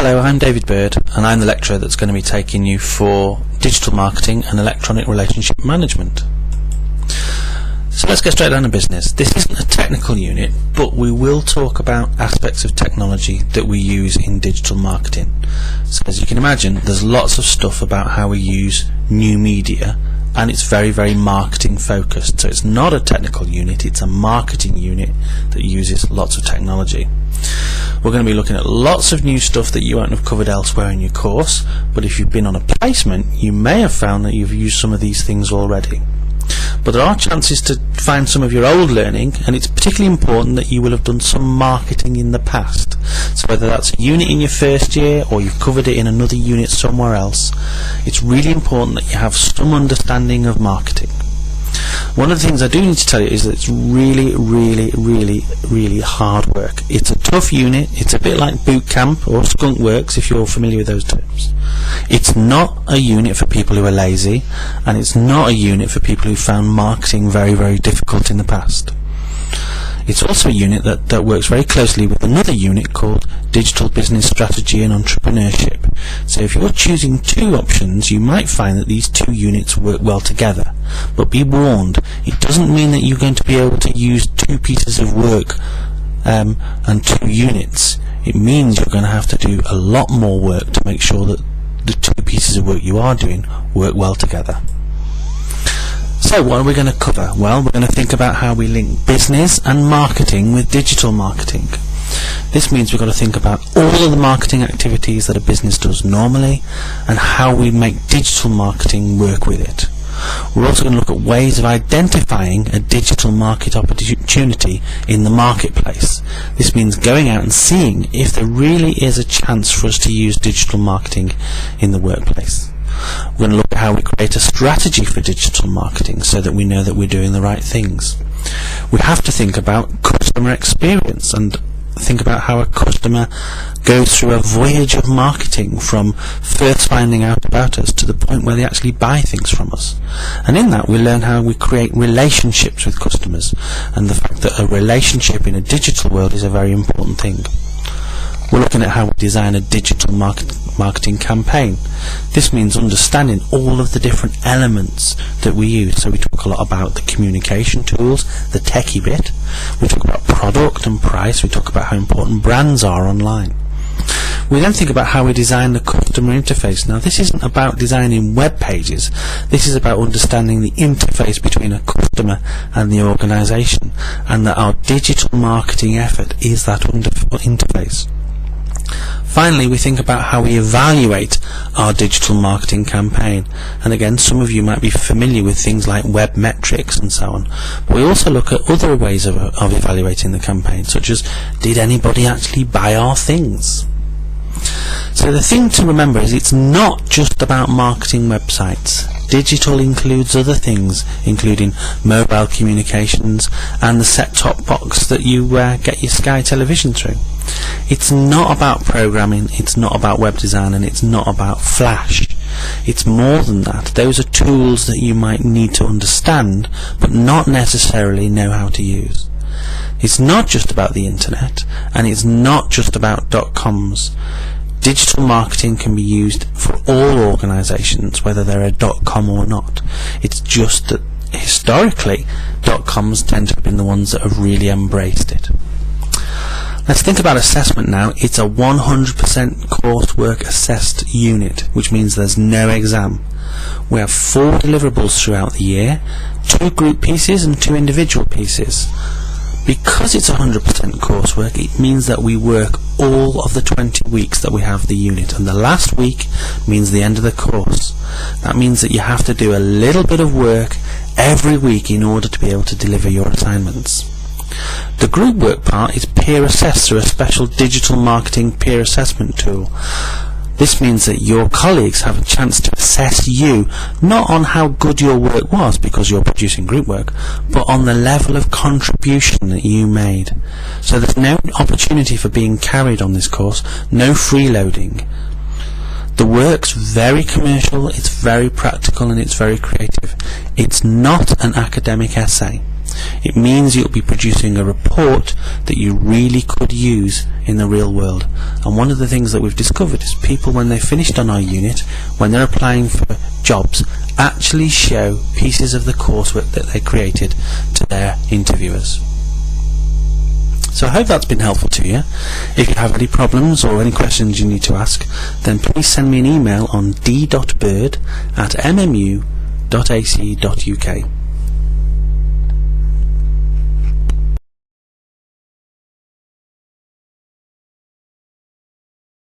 Hello, I'm David Bird, and I'm the lecturer that's going to be taking you for digital marketing and electronic relationship management. So let's get straight down to business. This isn't a technical unit, but we will talk about aspects of technology that we use in digital marketing. So as you can imagine, there's lots of stuff about how we use new media, and it's very, very marketing focused. So it's not a technical unit, it's a marketing unit that uses lots of technology. We're going to be looking at lots of new stuff that you won't have covered elsewhere in your course, but if you've been on a placement, you may have found that you've used some of these things already. But there are chances to find some of your old learning, and it's particularly important that you will have done some marketing in the past. So whether that's a unit in your first year or you've covered it in another unit somewhere else, it's really important that you have some understanding of marketing. One of the things I do need to tell you is that it's really hard work. It's a tough unit. It's a bit like boot camp or skunk works if you're familiar with those terms. It's not a unit for people who are lazy, and it's not a unit for people who found marketing very, very difficult in the past. It's also a unit that works very closely with another unit called Digital Business Strategy and Entrepreneurship. So if you're choosing two options, you might find that these two units work well together. But be warned, it doesn't mean that you're going to be able to use two pieces of work and two units. It means you're going to have to do a lot more work to make sure that the two pieces of work you are doing work well together. So what are we going to cover? Well, we're going to think about how we link business and marketing with digital marketing. This means we've got to think about all of the marketing activities that a business does normally and how we make digital marketing work with it. We're also going to look at ways of identifying a digital market opportunity in the marketplace. This means going out and seeing if there really is a chance for us to use digital marketing in the workplace. We're going to look at how we create a strategy for digital marketing so that we know that we're doing the right things. We have to think about customer experience and think about how a customer goes through a voyage of marketing from first finding out about us to the point where they actually buy things from us. And in that we learn how we create relationships with customers, and the fact that a relationship in a digital world is a very important thing. We're looking at how we design a digital marketing campaign. This means understanding all of the different elements that we use. So we talk a lot about the communication tools, the techie bit. We talk about product and price. We talk about how important brands are online. We then think about how we design the customer interface. Now, this isn't about designing web pages. This is about understanding the interface between a customer and the organization, and that our digital marketing effort is that interface. Finally, we think about how we evaluate our digital marketing campaign. And again, some of you might be familiar with things like web metrics and so on. But we also look at other ways of evaluating the campaign, such as, did anybody actually buy our things? So the thing to remember is it's not just about marketing websites. Digital includes other things, including mobile communications and the set-top box that you get your Sky television through. It's not about programming, it's not about web design, and it's not about Flash. It's more than that. Those are tools that you might need to understand, but not necessarily know how to use. It's not just about the internet, and it's not just about .coms. Digital marketing can be used for all organizations, whether they're a .com or not. It's just that historically, .coms tend to have been the ones that have really embraced it. Let's think about assessment now. It's a 100% coursework assessed unit, which means there's no exam. We have 4 deliverables throughout the year, 2 group pieces and 2 individual pieces. Because it's 100% coursework, it means that we work all of the 20 weeks that we have the unit, and the last week means the end of the course. That means that you have to do a little bit of work every week in order to be able to deliver your assignments. The group work part is peer assessed through a special digital marketing peer assessment tool. This means that your colleagues have a chance to assess you, not on how good your work was because you're producing group work, but on the level of contribution that you made. So there's no opportunity for being carried on this course, no freeloading. The work's very commercial, it's very practical, and it's very creative. It's not an academic essay. It means you'll be producing a report that you really could use in the real world. And one of the things that we've discovered is people, when they finished on our unit, when they're applying for jobs, actually show pieces of the coursework that they created to their interviewers. So I hope that's been helpful to you. If you have any problems or any questions you need to ask, then please send me an email on d.bird@mmu.ac.uk.